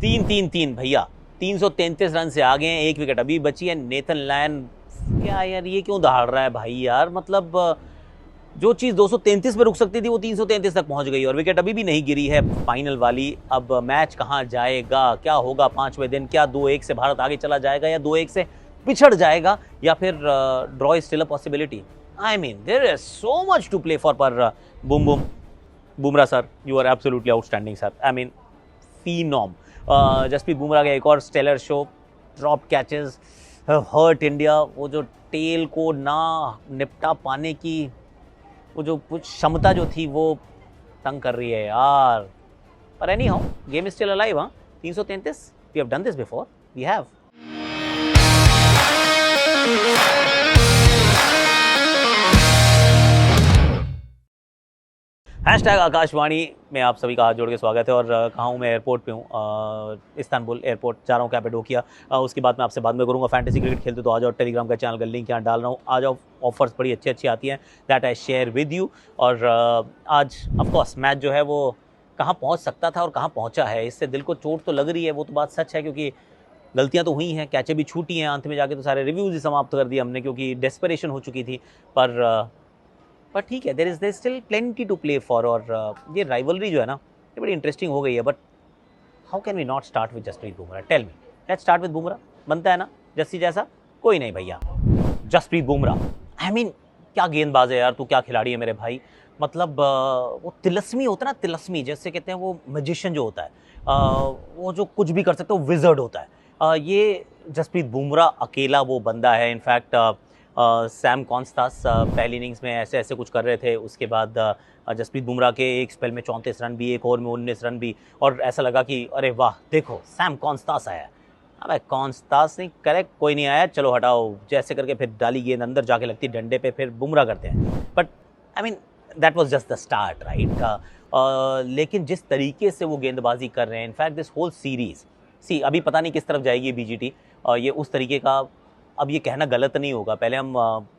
तीन तीन तीन भैया, 333 रन से आगे हैं, एक विकेट अभी बची है। नेथन लायन क्या यार, ये क्यों दहाड़ रहा है भाई यार, मतलब जो चीज़ 233 पे रुक सकती थी वो 333 तक पहुंच गई और विकेट अभी भी नहीं गिरी है फाइनल वाली। अब मैच कहां जाएगा, क्या होगा 5वें दिन, क्या 2-1 से भारत आगे चला जाएगा या 2-1 से पिछड़ जाएगा या फिर draw is still a possibility. I mean there is so much to play for. पर boom boom Bumrah sir, you are absolutely outstanding sir. I mean phenomenal. Jasprit Bumrah का एक और stellar show, drop catches hurt India. वो जो tell को ना निपटा पाने की वो जो कुछ क्षमता जो थी वो तंग कर रही है यार। पर anyhow game is still alive. हाँ 333, we have done this before, we have. Hashtag Akashvani में आप सभी का हाथ जोड़ के स्वागत है। और कहाँ हूँ मैं, एयरपोर्ट पे हूँ, इस्तांबुल एयरपोर्ट जा रहा हूँ कैपेडोकिया। उसकी बात मैं आपसे बाद में करूँगा। फैंटेसी क्रिकेट खेलते तो आ जाओ, टेलीग्राम का चैनल का लिंक यहाँ डाल रहा हूँ, आ जाओ। ऑफर्स बड़ी अच्छी अच्छी आती हैं, that I share with you. और आज ऑफकोर्स मैच जो है वो कहाँ पहुँच सकता था और कहाँ पहुँचा है, इससे दिल को चोट तो लग रही है, वो तो बात सच है, क्योंकि गलतियाँ तो हुई हैं, कैचें भी छूटी हैं, अंत में जाके तो सारे रिव्यूज़ ही समाप्त कर दिए हमने क्योंकि डेस्परेशन हो चुकी थी। पर ठीक है, there is still plenty to play for. और ये राइवलरी जो है ना, ये बड़ी इंटरेस्टिंग हो गई है। But how can we not start with Jasprit Bumrah, tell me. Let's start with Bumrah, बनता है ना जस्सी जैसा? कोई नहीं भैया, जसप्रीत बुमराह। आई मीन क्या गेंदबाज है यार तू, क्या खिलाड़ी है मेरे भाई। मतलब वो तिलस्मी होता है ना, तिलस्मी जैसे कहते हैं, वो मैजिशियन जो होता है, वो जो कुछ भी कर सकता है, वो विजर्ड होता है। ये जसप्रीत बुमराह अकेला वो बंदा है। इनफैक्ट सैम कॉन्स्टास पहली इनिंग्स में ऐसे ऐसे कुछ कर रहे थे, उसके बाद जसप्रीत बुमराह के एक स्पेल में 34 रन भी, एक ओवर में 19 रन भी, और ऐसा लगा कि अरे वाह देखो सैम कॉन्स्टास आया। अबे कॉन्स्टास नहीं, करेक्ट कोई नहीं आया, चलो हटाओ, जैसे करके फिर डाली गेंद अंदर जाके लगती डंडे पे, फिर बुमराह करते हैं। But I mean that was just the start right. लेकिन जिस तरीके से वो गेंदबाजी कर रहे हैं, इनफैक्ट दिस होल सीरीज, सी अभी पता नहीं किस तरफ जाएगी बीजीटी। ये उस तरीके का, अब ये कहना गलत नहीं होगा, पहले हम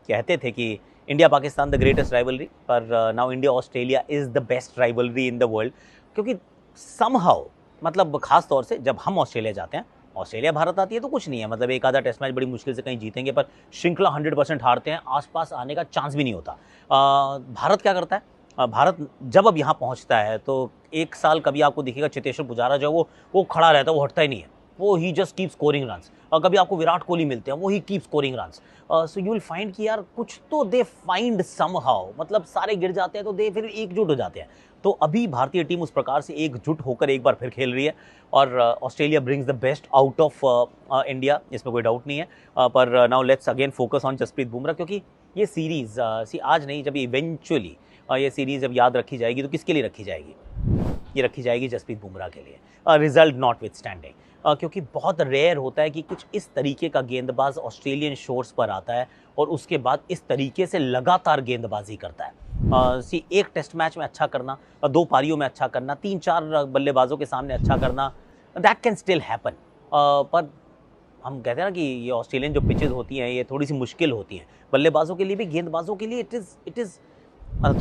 कहते थे कि India Pakistan the greatest rivalry, पर now India Australia is the best rivalry in the world. क्योंकि समहाउ, मतलब खास तौर से जब हम ऑस्ट्रेलिया जाते हैं, ऑस्ट्रेलिया भारत आती है तो कुछ नहीं है, मतलब एक आधा टेस्ट मैच बड़ी मुश्किल से कहीं जीतेंगे, पर श्रृंखला 100% हारते हैं, आसपास आने का चांस भी नहीं होता। भारत क्या करता है, भारत जब अब यहाँ पहुँचता है तो एक साल कभी आपको दिखेगा चेतेश्वर पुजारा जो वो खड़ा रहता है, वो हटता ही नहीं है, वो ही जस्ट कीप स्कोरिंग रन्स। और कभी आपको विराट कोहली मिलते हैं, वो ही keep scoring runs. So you will find कि यार कुछ तो दे फाइंड समहाउ, मतलब सारे गिर जाते हैं तो दे फिर एकजुट हो जाते हैं। तो अभी भारतीय टीम उस प्रकार से एकजुट होकर एक बार फिर खेल रही है और Australia brings the best out of India, इसमें कोई डाउट नहीं है। पर now let's again focus on Jasprit Bumrah, क्योंकि ये सीरीज़ आज नहीं, जब इवेंचुअली ये सीरीज़ जब याद रखी जाएगी तो किसके लिए रखी जाएगी? ये रखी जाएगी जसप्रीत बुमराह के लिए, रिजल्ट नॉट विथ स्टैंडिंग। क्योंकि बहुत रेयर होता है कि कुछ इस तरीके का गेंदबाज ऑस्ट्रेलियन शोर्स पर आता है और उसके बाद इस तरीके से लगातार गेंदबाजी करता है। एक टेस्ट मैच में अच्छा करना, 2 पारियों में अच्छा करना, 3-4 बल्लेबाजों के सामने अच्छा करना, दैट कैन स्टिल हैपन। पर हम कहते हैं ना कि ये ऑस्ट्रेलियन जो पिचेस होती हैं ये थोड़ी सी मुश्किल होती हैं बल्लेबाजों के लिए भी, गेंदबाजों के लिए इट इज़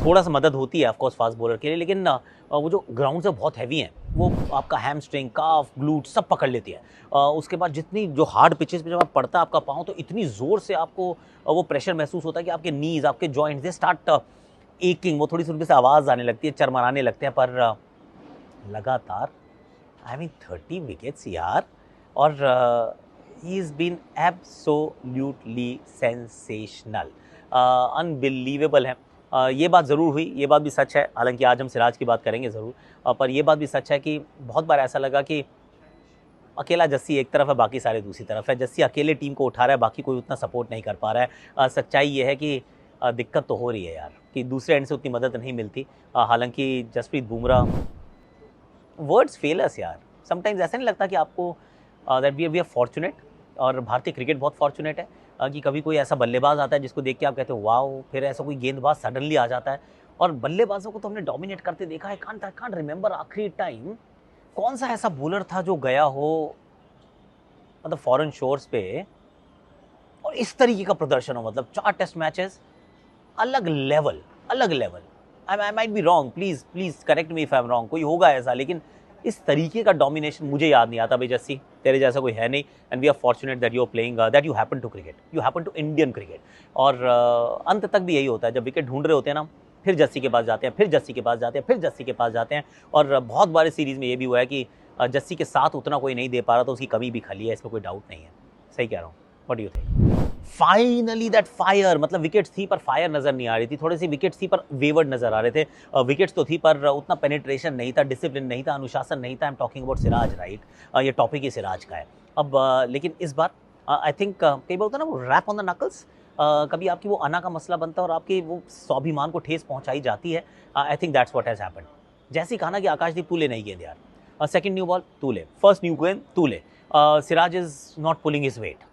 थोड़ा सा मदद होती है ऑफकोर्स फास्ट बॉलर के लिए, लेकिन वो जो ग्राउंड से बहुत हैवी हैं, वो आपका हैमस्ट्रिंग, काफ, ग्लूट सब पकड़ लेती है। उसके बाद जितनी जो हार्ड पिचेस पे जब आप पड़ता है आपका पाँव, तो इतनी ज़ोर से आपको वो प्रेशर महसूस होता है कि आपके नीज़, आपके जॉइंट्स दे स्टार्ट एकिंग, वो थोड़ी सी उनमें से आवाज़ आने लगती है, चरमराने लगते हैं। पर लगातार आई मीन 30 विकेट्स यार, और he is been absolutely sensational, unbelievable है। ये बात ज़रूर हुई, ये बात भी सच है, हालांकि आज हम सिराज की बात करेंगे ज़रूर, पर ये बात भी सच है कि बहुत बार ऐसा लगा कि अकेला जस्सी एक तरफ है, बाकी सारे दूसरी तरफ है। जस्सी अकेले टीम को उठा रहा है, बाकी कोई उतना सपोर्ट नहीं कर पा रहा है। सच्चाई ये है कि दिक्कत तो हो रही है यार, कि दूसरे एंड से उतनी मदद नहीं मिलती। हालांकि जसप्रीत बुमराह, वर्ड्स फेल अस यार, समटाइम्स ऐसा नहीं लगता कि आपको दैट वी आर फॉर्चुनेट, और भारतीय क्रिकेट बहुत फॉर्चुनेट है कि कभी कोई ऐसा बल्लेबाज आता है जिसको देख के आप कहते हो वाओ, फिर ऐसा कोई गेंदबाज सडनली आ जाता है। और बल्लेबाजों को तो हमने डोमिनेट करते देखा है, कांट रिमेंबर आखिरी टाइम कौन सा ऐसा बॉलर था जो गया हो मतलब फॉरेन शोर्स पे और इस तरीके का प्रदर्शन हो, मतलब 4 टेस्ट मैचेस, अलग level. I might be wrong, please correct me if I am wrong, कोई होगा ऐसा, लेकिन इस तरीके का डोमिनेशन मुझे याद नहीं आता भाई जस्सी, तेरे जैसा कोई है नहीं। And we are fortunate that you are playing, that you happen to cricket, you happen to Indian cricket. और अंत तक भी यही होता है, जब विकेट ढूंढ रहे होते हैं ना, फिर जस्सी के पास जाते हैं, फिर जस्सी के पास जाते हैं, फिर जस्सी के पास जाते हैं। और बहुत बार इस सीरीज़ में ये भी हुआ है कि जस्सी के साथ उतना कोई नहीं दे पा रहा, तो उसकी कमी भी खली है, इसमें कोई डाउट नहीं है। सही कह रहा हूँ, what do you think? Finally that fire, मतलब विकेट्स थी पर फायर नजर नहीं आ रही थी, थोड़ी सी विकेट्स थी पर वेवर्ड नजर आ रहे थे। विकेट्स तो थी पर उतना पेनिट्रेशन नहीं था, डिसिप्लिन नहीं था, अनुशासन नहीं था। I am talking about Siraj, right? ये टॉपिक ही सिराज का है। अब लेकिन इस बार आई थिंक कई बार होता है ना वो रैप ऑन द नकल्स, कभी आपकी वो अना का मसला बनता है और आपके वो स्वाभिमान को ठेस पहुंचाई जाती है। I think that's what has happened. जैसे ही कहा ना कि आकाशदीप तू ले नहीं गेंद यार, सेकंड न्यू बॉल तू ले, फर्स्ट न्यू गेंद तू ले, Siraj is not pulling his weight,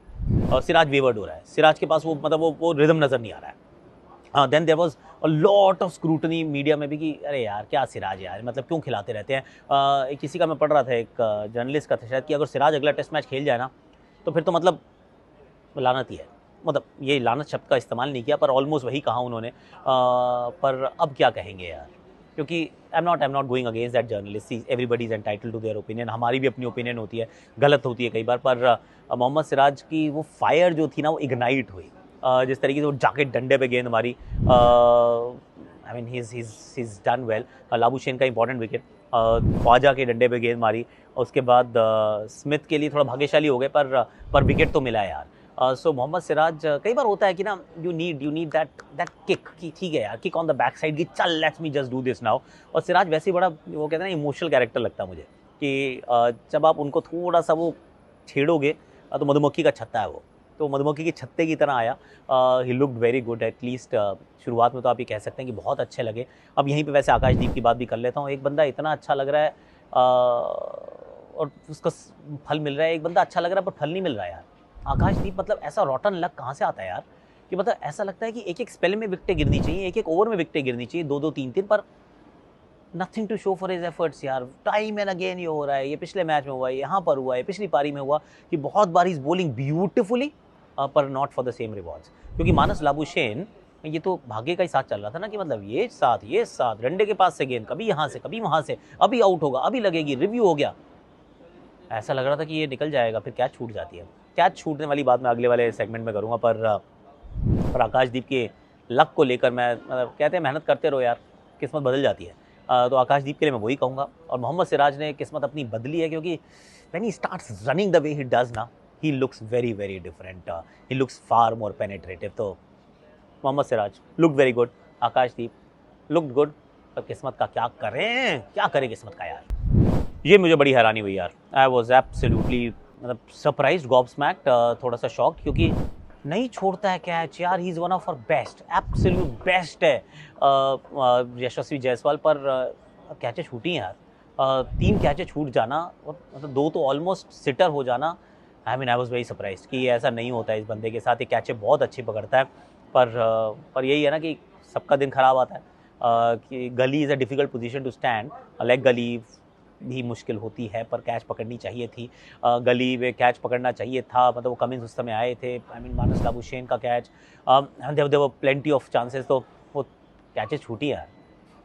और सिराज वेवर्ड हो रहा है, सिराज के पास वो मतलब वो रिदम नज़र नहीं आ रहा है। Then there was a lot of scrutiny media में भी कि अरे यार क्या सिराज यार, मतलब क्यों खिलाते रहते हैं। किसी का मैं पढ़ रहा था, एक जर्नलिस्ट का था शायद, कि अगर सिराज अगला टेस्ट मैच खेल जाए ना तो फिर तो मतलब लानत ही है। मतलब ये लानत शब्द का इस्तेमाल नहीं किया पर ऑलमोस्ट वही कहा उन्होंने। पर अब क्या कहेंगे यार, क्योंकि I am not going against that journalist, everybody is entitled to their opinion, हमारी भी अपनी ओपिनियन होती है, गलत होती है कई बार। पर मोहम्मद सिराज की वो फायर जो थी ना वो इग्नाइट हुई, जिस तरीके से वो जाके डंडे पे गेंद मारी। I mean he is done well. Labuschagne का इंपॉर्टेंट विकेट, ख्वाजा के डंडे पे गेंद मारी, और उसके बाद स्मिथ के लिए थोड़ा भाग्यशाली हो गए पर विकेट तो मिला यार। सो मोहम्मद सिराज, कई बार होता है कि ना यू नीड दैट किक, कि ठीक है यार, kick on the back side की, चल let's me just do this now. और सिराज वैसे ही बड़ा वो कहते हैं ना इमोशनल कैरेक्टर लगता है मुझे, कि जब आप उनको थोड़ा सा वो छेड़ोगे तो मधुमक्खी का छत्ता है वो, तो मधुमक्खी के छत्ते की तरह आया। He looked very good at least शुरुआत में, तो आप ये कह सकते हैं कि बहुत अच्छे लगे। अब यहीं पे वैसे आकाशदीप की बात भी कर लेता हूँ। एक बंदा इतना अच्छा लग रहा है और उसका फल मिल रहा है, एक बंदा अच्छा लग रहा है पर फल नहीं मिल रहा है यार। आकाशदीप मतलब ऐसा रॉटन लक कहाँ से आता है यार, कि मतलब ऐसा लगता है कि एक एक स्पेल में विकेटें गिरनी चाहिए, एक एक ओवर में विकेटें गिरनी चाहिए, दो दो तीन तीन, पर nothing to show for his efforts यार। टाइम एंड अगेन ये हो रहा है, ये पिछले मैच में हुआ है, यहाँ पर हुआ है, पिछली पारी में हुआ कि बहुत बार इज बॉलिंग ब्यूटिफुली पर not for the same rewards. क्योंकि मानस लाबुशेन ये तो भाग्य का ही साथ चल रहा था ना, कि मतलब ये साथ डंडे के पास से गेंद कभी यहाँ से कभी वहाँ से, अभी आउट होगा, अभी लगेगी, रिव्यू हो गया, ऐसा लग रहा था कि ये निकल जाएगा, फिर कैच छूट जाती है। कैच छूटने वाली बात मैं अगले वाले सेगमेंट में करूँगा। पर आकाशदीप के लक को लेकर मैं मतलब कहते हैं मेहनत करते रहो यार, किस्मत बदल जाती है। तो आकाशदीप के लिए मैं वही कहूँगा। और मोहम्मद सिराज ने किस्मत अपनी बदली है, क्योंकि when he starts running the way he does ना, he looks very very different, he looks far more penetrative. तो Mohammed Siraj look very good, Akashdeep looked good, पर किस्मत का क्या करें किस्मत का यार। ये मुझे बड़ी हैरानी हुई यार। आई वॉज एब्सोल्युटली मतलब सरप्राइज्ड, गॉबस्मैक्ड, थोड़ा सा शॉक्ड, क्योंकि नहीं छोड़ता है कैच यार। He is one of our best, absolute best है यशस्वी जायसवाल, पर कैचें छूटी हैं यार। 3 कैचें छूट जाना और मतलब 2 तो ऑलमोस्ट सिटर हो जाना। I mean I was very surprised कि ऐसा नहीं होता है इस बंदे के साथ। ये कैचें बहुत अच्छी पकड़ता है, पर यही है ना कि सबका दिन खराब आता है। कि gully is a difficult position to stand, leg gully भी मुश्किल होती है, पर कैच पकड़नी चाहिए थी। गली में कैच पकड़ना चाहिए था, मतलब वो कमिंस उस समय आए थे। आई मीन मानस लाबुशेन का catch, there were plenty of chances, तो वो कैचेस छूटी यार।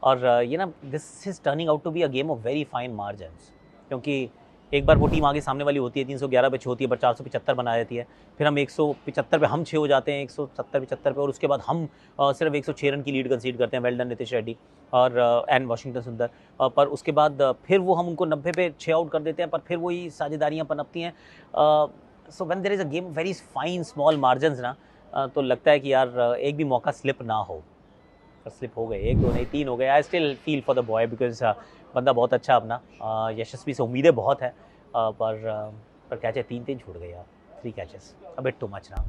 और ये ना this is turning out to be a game of very fine margins, क्योंकि एक बार वो टीम आगे सामने वाली होती है 311 पे 6 होती है, पर 475 बना देती है, फिर हम 175 पे हम 6 हो जाते हैं, 170-75 पे, और उसके बाद हम सिर्फ 106 रन की लीड कंसीड करते हैं। वेल डन नितिश रेड्डी और एंड वाशिंगटन सुंदर। पर उसके बाद फिर वो हम उनको 90 पे 6 आउट कर देते हैं, पर फिर वही साझेदारियाँ पनपती हैं। So when there is a game very fine small margins ना, तो लगता है कि यार एक भी मौका स्लिप ना हो, पर स्लिप हो गए, 1 2 नहीं 3 हो गए। I still feel for the boy, because बंदा बहुत अच्छा अपना, यशस्वी से उम्मीदें बहुत है, पर कैचे 3 छूट गए यार, 3 catches, a bit too much ना।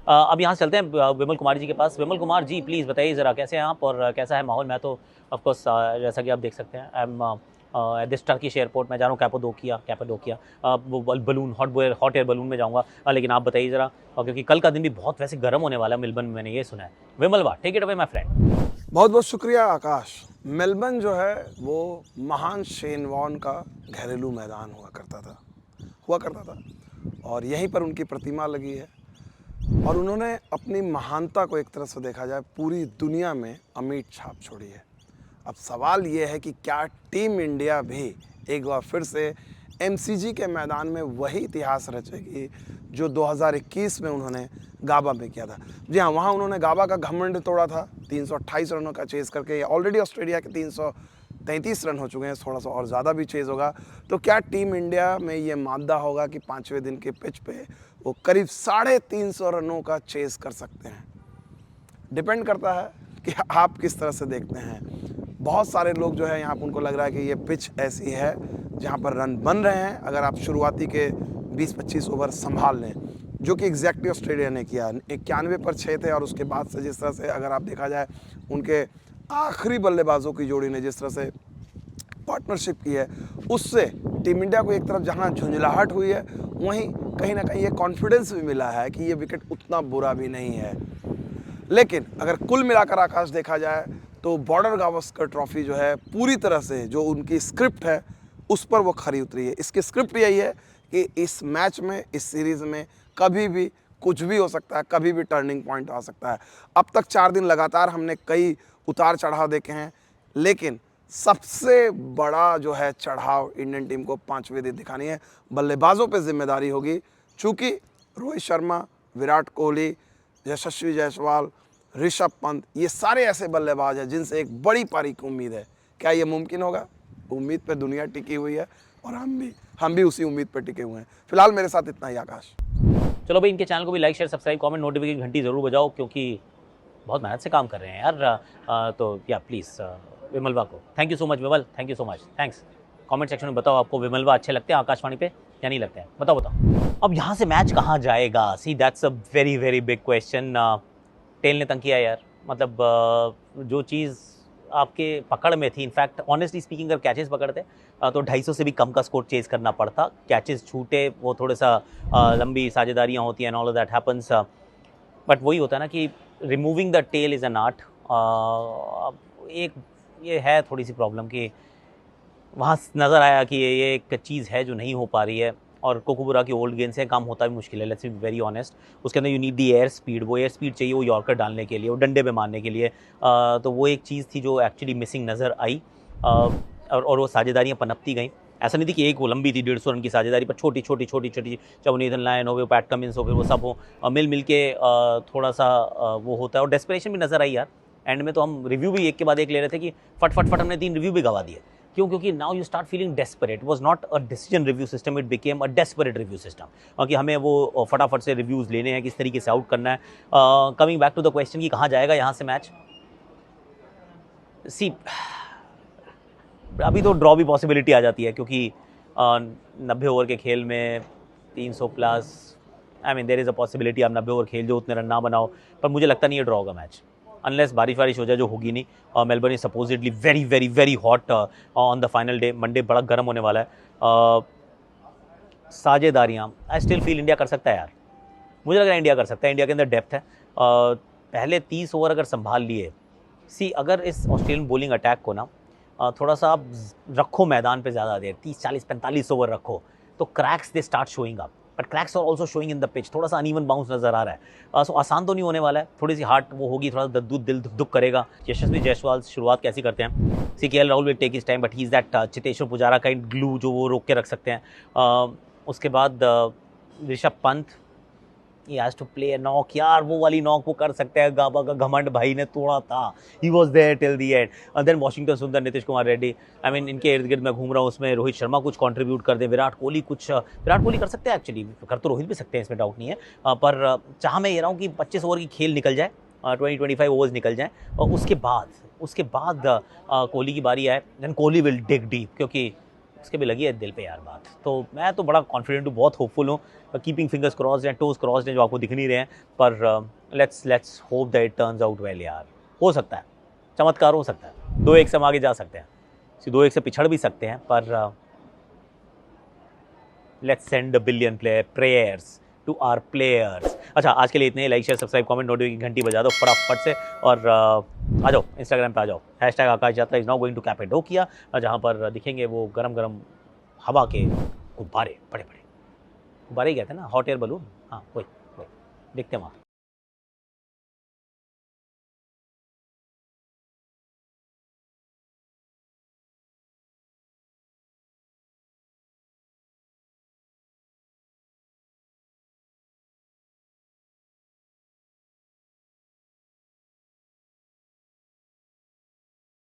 अब यहाँ से चलते हैं विमल कुमार जी के पास। विमल कुमार जी प्लीज़ बताइए ज़रा, कैसे हैं आप और कैसा है माहौल? मैं तो ऑफकोर्स जैसा कि आप देख सकते हैं, I am at this Turkish airport. मैं जा रहा हूँ कैपाडोकिया, वो बलून हॉट एयर बलून में जाऊँगा। लेकिन आप बताइए ज़रा, क्योंकि कल का दिन भी बहुत वैसे गर्म होने वाला है मेलबर्न में, मैंने ये सुना है। विमल वाह, take it away my friend. बहुत बहुत शुक्रिया आकाश। मेलबर्न जो है वो महान शेन वॉर्न का घरेलू मैदान हुआ करता था और यहीं पर उनकी प्रतिमा लगी है, और उन्होंने अपनी महानता को एक तरह से देखा जाए पूरी दुनिया में अमिट छाप छोड़ी है। अब सवाल ये है कि क्या टीम इंडिया भी एक बार फिर से एमसीजी के मैदान में वही इतिहास रचेगी जो 2021 में उन्होंने गाबा में किया था। जी हाँ, वहाँ उन्होंने गाबा का घमंड तोड़ा था 328 रनों का चेज़ करके। ऑलरेडी ऑस्ट्रेलिया के 333 रन हो चुके हैं, थोड़ा सा और ज़्यादा भी चेज़ होगा। तो क्या टीम इंडिया में ये मादा होगा कि 5वें दिन के पिच पे वो करीब 350 रनों का चेज़ कर सकते हैं? डिपेंड करता है कि आप किस तरह से देखते हैं। बहुत सारे लोग जो है यहाँ पर उनको लग रहा है कि ये पिच ऐसी है जहाँ पर रन बन रहे हैं अगर आप शुरुआती के 20-25 ओवर संभाल लें, जो कि एग्जैक्टली ऑस्ट्रेलिया ने किया। 91 पर 6 थे और उसके बाद से जिस तरह से अगर आप देखा जाए उनके आखिरी बल्लेबाजों की जोड़ी ने जिस तरह से पार्टनरशिप की है, उससे टीम इंडिया को एक तरफ जहाँ झुंझलाहट हुई है, वहीं कहीं ना कहीं ये कॉन्फिडेंस भी मिला है कि ये विकेट उतना बुरा भी नहीं है। लेकिन अगर कुल मिलाकर आकाश देखा जाए तो बॉर्डर गावस्कर ट्रॉफी जो है पूरी तरह से जो उनकी स्क्रिप्ट है उस पर वो खरी उतरी है। इसकी स्क्रिप्ट यही है कि इस मैच में, इस सीरीज़ में कभी भी कुछ भी हो सकता है, कभी भी टर्निंग पॉइंट आ सकता है। अब तक 4 दिन लगातार हमने कई उतार चढ़ाव देखे हैं, लेकिन सबसे बड़ा जो है चढ़ाव इंडियन टीम को 5वें दिन दिखानी है। बल्लेबाजों पे जिम्मेदारी होगी, चूँकि रोहित शर्मा, विराट कोहली, यशस्वी जायसवाल, ऋषभ पंत, ये सारे ऐसे बल्लेबाज हैं जिनसे एक बड़ी पारी की उम्मीद है। क्या ये मुमकिन होगा? उम्मीद पे दुनिया टिकी हुई है और हम भी उसी उम्मीद पर टिके हुए हैं। फिलहाल मेरे साथ इतना ही आकाश। चलो भाई, इनके चैनल को भी like, share, subscribe, comment, notification घंटी ज़रूर बजाओ, क्योंकि बहुत मेहनत से काम कर रहे हैं यार। तो या प्लीज़ विमलवा को thank you so much. Vimal, thank you so much, thanks. Comment section में बताओ आपको विमलवा अच्छे लगते हैं आकाशवाणी पे या नहीं लगते हैं, बताओ। अब यहाँ से मैच कहाँ जाएगा? See that's a very very big question. Tail ने तंग किया यार, मतलब जो चीज़ आपके पकड़ में थी, इनफैक्ट ऑनेस्टली स्पीकिंग अगर कैचेस पकड़ते तो 250 से भी कम का स्कोर चेज़ करना पड़ता। कैचेस छूटे, वो थोड़ा सा लंबी साझेदारियाँ होती हैं, ऑल दैट हैपन्स। बट वही होता है ना कि removing the tail is an art. एक ये है थोड़ी सी प्रॉब्लम कि वहाँ नज़र आया कि ये एक चीज़ है जो नहीं हो पा रही है, और कोकुबुरा की ओल्ड गेंद से काम होता भी मुश्किल है, लेट्स बी वेरी ऑनेस्ट। उसके अंदर you need the air speed, वो एयर स्पीड चाहिए वो यॉर्कर डालने के लिए, वो डंडे पे मारने के लिए। तो वो एक चीज़ थी जो एक्चुअली मिसिंग नज़र आई। और वो साझेदारियाँ पनपती गईं। ऐसा नहीं थी कि एक वो लंबी थी 150 रन की साझेदारी, पर छोटी छोटी छोटी छोटी, चाहे वो नेथन लायन हो, पैट कमिंस हो, फिर वो सब हो, मिल के थोड़ा सा वो होता है। और डेस्परेशन भी नज़र आई यार एंड में। तो हम रिव्यू भी एक के बाद एक ले रहे थे कि फट हमने 3 रिव्यू भी गवा दिए। क्यों? क्योंकि now you start feeling desperate. Was not a decision review system, it became a desperate review system, कि हमें वो फटाफट से रिव्यूज़ लेने हैं, किस तरीके से आउट करना है। Coming back to the question कि कहाँ जाएगा यहाँ से मैच। सी अभी तो ड्रॉ भी पॉसिबिलिटी आ जाती है, क्योंकि 90 ओवर के खेल में 300 plus, I mean there is a possibility आप 90 ओवर खेल जो उतने रन ना बनाओ। पर मुझे लगता नहीं है ड्रॉ होगा मैच, अनलेस बारिश हो जाए, जो होगी नहीं। Melbourne is supposedly very very very hot on the final day. Monday बड़ा गर्म होने वाला है। साझेदारियाँ आई स्टिल फील इंडिया कर सकता है यार, मुझे लग रहा है इंडिया कर सकता है। इंडिया के अंदर डेप्थ है। पहले 30 ओवर अगर संभाल लिए, सी अगर इस ऑस्ट्रेलियन बॉलिंग अटैक को ना थोड़ा सा आप रखो मैदान पे ज़्यादा देर, 30, 40, 45 ओवर रखो, तो cracks they start showing up. But cracks are also showing in the pitch. थोड़ा सा अनइवन बाउंस नज़र आ रहा है। सो आसान तो नहीं होने वाला है, थोड़ी सी हार्ट वो होगी, थोड़ा सा दिल दुख करेगा। यशस्वी जायसवाल शुरुआत कैसी करते हैं? CKL Rahul will take his time, but he is that Cheteshwar Pujara kind glue जो वो रोक के रख सकते हैं। उसके बाद Rishabh Pant, he has to play a knock यार, वो वाली नॉक वो कर सकते हैं। गाबा का घमंड भाई ने तोड़ा था, he was there till the end. Then Washington Sundar, Nitish Kumar Reddy, I mean इनके इर्द गिर्द मैं घूम रहा हूँ। उसमें रोहित शर्मा कुछ कंट्रीब्यूट कर दे, विराट कोहली कर सकते हैं एक्चुअली, कर तो रोहित भी सकते हैं, इसमें डाउट नहीं है। पर चाह मैं ये रहा हूँ कि 25 ओवर की खेल निकल जाए, 20-25 ओवर्स निकल जाएँ, और उसके बाद कोहली की बारी आए, then Kohli will dig deep, क्योंकि उसके भी लगी है दिल पे यार बात। तो मैं तो बड़ा कॉन्फिडेंट हूँ, बहुत होपफुल हूँ। कीपिंग फिंगर्स क्रॉस्ड हैं, टोज क्रॉस्ड हैं, जो आपको दिख नहीं रहे हैं, पर let's hope that it turns out well यार। हो सकता है, चमत्कार हो सकता है, 2-1 से हम आगे जा सकते हैं, 2-1 से पिछड़ भी सकते हैं, पर let's send the billion prayers to our players. अच्छा, आज के लिए इतने ही। Like, share, subscribe, comment, notification घंटी बजा दो फटाफट से, और आ जाओ इंस्टाग्राम पे आ जाओ। #आकाश यात्रा इज नाउ गोइंग टू कैपेडोकिया, जहाँ पर दिखेंगे वो गरम गरम हवा के गुब्बारे, बड़े बड़े गुब्बारे ही कहते हैं ना, हॉट एयर बलून। हाँ, वही दिखते हैं वहाँ।